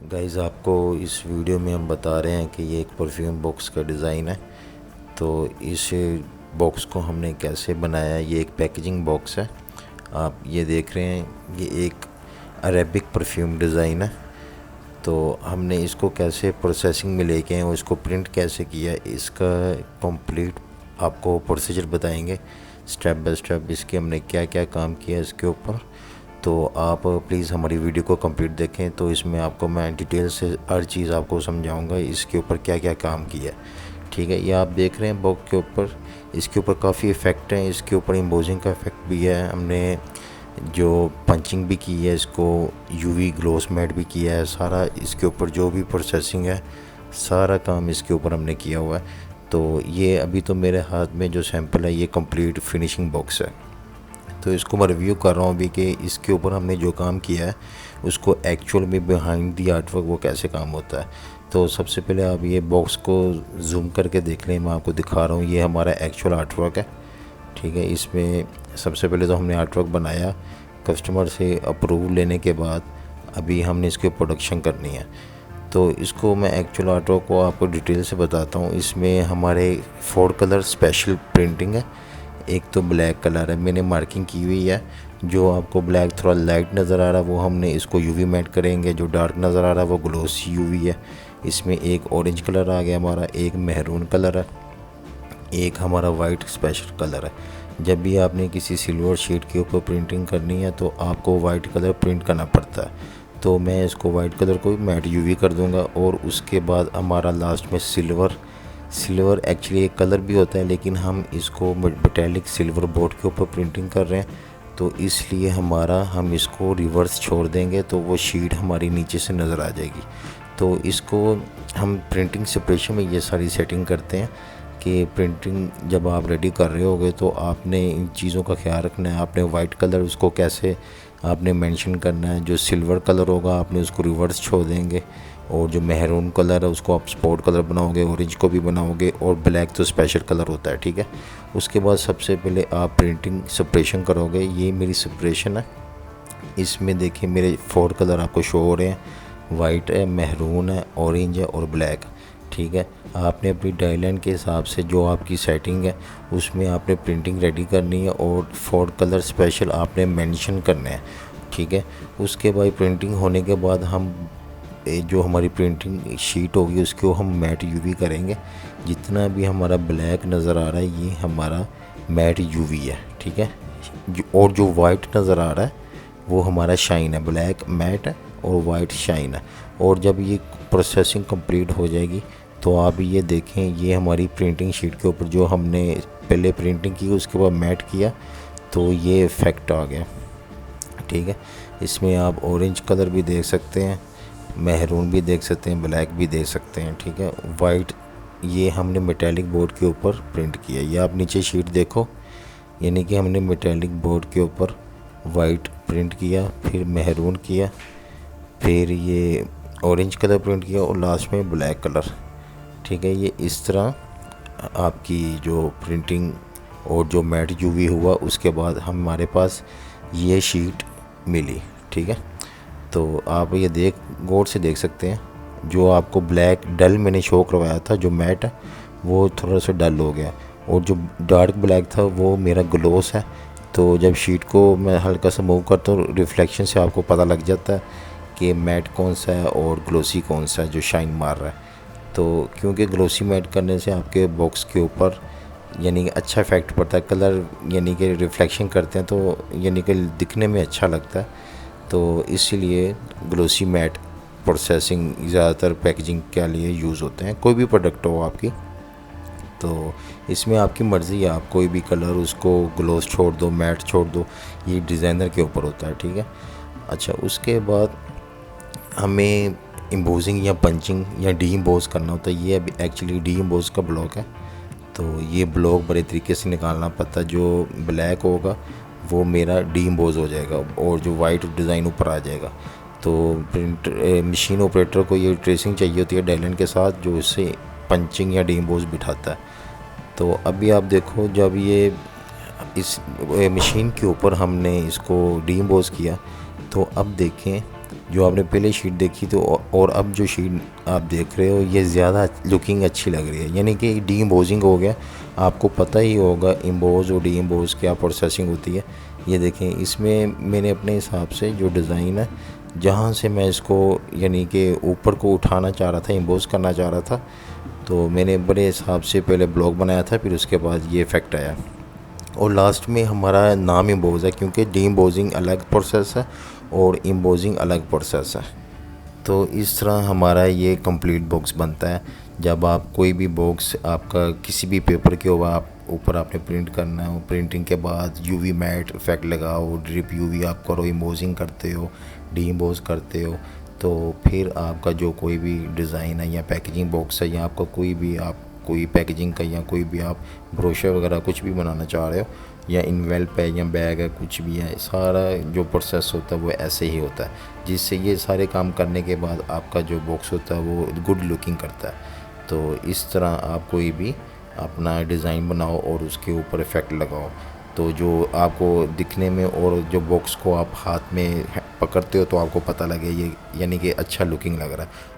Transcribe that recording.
Guys, आपको इस video में हम बता रहे हैं कि ये एक परफ्यूम बॉक्स का डिज़ाइन है। तो इस बॉक्स को हमने कैसे बनाया है। ये एक पैकेजिंग बॉक्स है। आप ये देख रहे हैं, ये एक अरेबिक परफ्यूम डिज़ाइन है। तो हमने इसको कैसे प्रोसेसिंग में लेके हैं और इसको प्रिंट कैसे किया है, इसका कंप्लीट आपको प्रोसीजर बताएंगे स्टेप बाय स्टेप। इसके हमने क्या क्या काम किया इसके ऊपर। तो आप प्लीज़ हमारी वीडियो को कंप्लीट देखें। तो इसमें आपको मैं डिटेल से हर चीज़ आपको समझाऊंगा, इसके ऊपर क्या क्या काम किया है। ठीक है, ये आप देख रहे हैं बॉक्स के ऊपर, इसके ऊपर काफ़ी इफ़ेक्ट हैं। इसके ऊपर एम्बोजिंग का इफ़ेक्ट भी है, हमने जो पंचिंग भी की है, इसको यूवी ग्लोस मैट भी किया है। सारा इसके ऊपर जो भी प्रोसेसिंग है, सारा काम इसके ऊपर हमने किया हुआ है। तो ये अभी तो मेरे हाथ में जो सैंपल है, ये कंप्लीट फिनिशिंग बॉक्स है। तो इसको मैं रिव्यू कर रहा हूँ अभी कि इसके ऊपर हमने जो काम किया है उसको एक्चुअल में बिहाइंड दी आर्टवर्क वो कैसे काम होता है। तो सबसे पहले आप ये बॉक्स को जूम करके देख लें, मैं आपको दिखा रहा हूँ। ये हमारा एक्चुअल आर्टवर्क है। ठीक है, इसमें सबसे पहले तो हमने आर्टवर्क बनाया, कस्टमर से अप्रूव लेने के बाद अभी हमने इसकी प्रोडक्शन करनी है। तो इसको मैं एक्चुअल आर्टवर्क को आपको डिटेल से बताता हूँ। इसमें हमारे 4 कलर स्पेशल प्रिंटिंग है। एक तो ब्लैक कलर है, मैंने मार्किंग की हुई है। जो आपको ब्लैक थोड़ा लाइट नज़र आ रहा है वो हमने इसको यूवी मैट करेंगे। जो डार्क नज़र आ रहा है वो ग्लोसी यूवी है। इसमें एक ऑरेंज कलर आ गया हमारा, एक मेहरून कलर है, एक हमारा वाइट स्पेशल कलर है। जब भी आपने किसी सिल्वर शीट के ऊपर प्रिंटिंग करनी है तो आपको वाइट कलर प्रिंट करना पड़ता है। तो मैं इसको वाइट कलर को मैट यूवी कर दूंगा। और उसके बाद हमारा लास्ट में सिल्वर एक्चुअली एक कलर भी होता है, लेकिन हम इसको मेटालिक सिल्वर बोर्ड के ऊपर प्रिंटिंग कर रहे हैं। तो इसलिए हम इसको रिवर्स छोड़ देंगे तो वो शीट हमारी नीचे से नज़र आ जाएगी। तो इसको हम प्रिंटिंग सेपरेशन में ये सारी सेटिंग करते हैं कि प्रिंटिंग जब आप रेडी कर रहे होगे तो आपने इन चीज़ों का ख्याल रखना है। आपने वाइट कलर उसको कैसे आपने मेंशन करना है। जो सिल्वर कलर होगा आपने उसको रिवर्स छोड़ देंगे, और जो मेहरून कलर है उसको आप स्पोर्ट कलर बनाओगे, ऑरेंज को भी बनाओगे, और ब्लैक तो स्पेशल कलर होता है। ठीक है, उसके बाद सबसे पहले आप प्रिंटिंग सेपरेशन करोगे। ये मेरी सेपरेशन है। इसमें देखिए मेरे 4 कलर आपको शो हो रहे हैं, वाइट है, मेहरून है, ऑरेंज है और ब्लैक। ठीक है, आपने अपनी डायलाइन के हिसाब से जो आपकी सेटिंग है उसमें आपने प्रिंटिंग रेडी करनी है और 4 कलर स्पेशल आपने मेंशन करने हैं। ठीक है, उसके बाद प्रिंटिंग होने के बाद हम जो हमारी प्रिंटिंग शीट होगी उसको हम मैट यूवी करेंगे। जितना भी हमारा ब्लैक नज़र आ रहा है ये हमारा मैट यूवी है। ठीक है, और जो वाइट नज़र आ रहा है वो हमारा शाइन है। ब्लैक मैट है और वाइट शाइन है। और जब ये प्रोसेसिंग कंप्लीट हो जाएगी तो आप ये देखें, ये हमारी प्रिंटिंग शीट के ऊपर जो हमने पहले प्रिंटिंग की उसके बाद मैट किया तो ये इफ़ेक्ट आ गया। ठीक है, इसमें आप ऑरेंज कलर भी देख सकते हैं, मेहरून भी देख सकते हैं, ब्लैक भी देख सकते हैं। ठीक है, वाइट ये हमने मेटालिक बोर्ड के ऊपर प्रिंट किया। ये आप नीचे शीट देखो, यानी कि हमने मेटालिक बोर्ड के ऊपर वाइट प्रिंट किया, फिर मेहरून किया, फिर ये ऑरेंज कलर प्रिंट किया और लास्ट में ब्लैक कलर। ठीक है, ये इस तरह आपकी जो प्रिंटिंग और जो मैट यूवी हुआ उसके बाद हमारे पास ये शीट मिली। ठीक है, तो आप ये गौर से देख सकते हैं, जो आपको ब्लैक डल मैंने शो करवाया था, जो मैट है वो थोड़ा सा डल हो गया, और जो डार्क ब्लैक था वो मेरा ग्लोस है। तो जब शीट को मैं हल्का सा मूव करता हूँ रिफ्लेक्शन से आपको पता लग जाता है कि मैट कौन सा है और ग्लोसी कौन सा है जो शाइन मार रहा है। तो क्योंकि ग्लोसी मैट करने से आपके बॉक्स के ऊपर यानी कि अच्छा इफेक्ट पड़ता है, कलर यानी कि रिफ्लेक्शन करते हैं तो यानी कि दिखने में अच्छा लगता है। तो इसीलिए ग्लोसी मैट प्रोसेसिंग ज़्यादातर पैकेजिंग के लिए यूज़ होते हैं, कोई भी प्रोडक्ट हो आपकी। तो इसमें आपकी मर्ज़ी है, आप कोई भी कलर उसको ग्लोस छोड़ दो, मैट छोड़ दो, ये डिज़ाइनर के ऊपर होता है। ठीक है, अच्छा उसके बाद हमें एम्बोजिंग या पंचिंग या डी एम्बोज करना होता है। ये अभी एक्चुअली डी एम्बोज का ब्लॉक है। तो ये ब्लॉक बड़े तरीके से निकालना पड़ता है। जो ब्लैक होगा वो मेरा डी एम्बोज हो जाएगा और जो वाइट डिज़ाइन ऊपर आ जाएगा। तो प्रिंट मशीन ऑपरेटर को ये ट्रेसिंग चाहिए होती है डायलाइन के साथ, जो इससे पंचिंग या डी एम्बोज बिठाता है। तो अभी आप देखो, जब ये इस मशीन के ऊपर हमने इसको डी एम्बोज किया तो अब देखें जो आपने पहले शीट देखी तो और अब जो शीट आप देख रहे हो ये ज़्यादा लुकिंग अच्छी लग रही है, यानी कि डी एम्बोजिंग हो गया। आपको पता ही होगा एम्बोज और डी एम्बोज क्या प्रोसेसिंग होती है। ये देखें, इसमें मैंने अपने हिसाब से जो डिज़ाइन है, जहाँ से मैं इसको यानी कि ऊपर को उठाना चाह रहा था, एम्बोज करना चाह रहा था, तो मैंने बड़े हिसाब से पहले ब्लॉक बनाया था, फिर उसके बाद ये इफ़ेक्ट आया और लास्ट में हमारा नाम एम्बोज है, क्योंकि डी एम्बोजिंग अलग प्रोसेस है और एम्बोजिंग अलग प्रोसेस है। तो इस तरह हमारा ये कंप्लीट बॉक्स बनता है। जब आप कोई भी बॉक्स आपका किसी भी पेपर के ऊपर आपने प्रिंट करना हो, प्रिंटिंग के बाद यूवी मैट इफेक्ट लगाओ, ड्रिप यूवी आप करो, एम्बोजिंग करते हो, डी एम्बोज करते हो, तो फिर आपका जो कोई भी डिज़ाइन है या पैकेजिंग बॉक्स है या आपका कोई पैकेजिंग का या कोई भी आप ब्रोशर वगैरह कुछ भी बनाना चाह रहे हो या इनवेल्प है या बैग है, कुछ भी है, सारा जो प्रोसेस होता है वो ऐसे ही होता है, जिससे ये सारे काम करने के बाद आपका जो बॉक्स होता है वो गुड लुकिंग करता है। तो इस तरह आप कोई भी अपना डिज़ाइन बनाओ और उसके ऊपर इफ़ेक्ट लगाओ, तो जो आपको दिखने में और जो बॉक्स को आप हाथ में पकड़ते हो तो आपको पता लगे ये यानी कि अच्छा लुकिंग लग रहा है।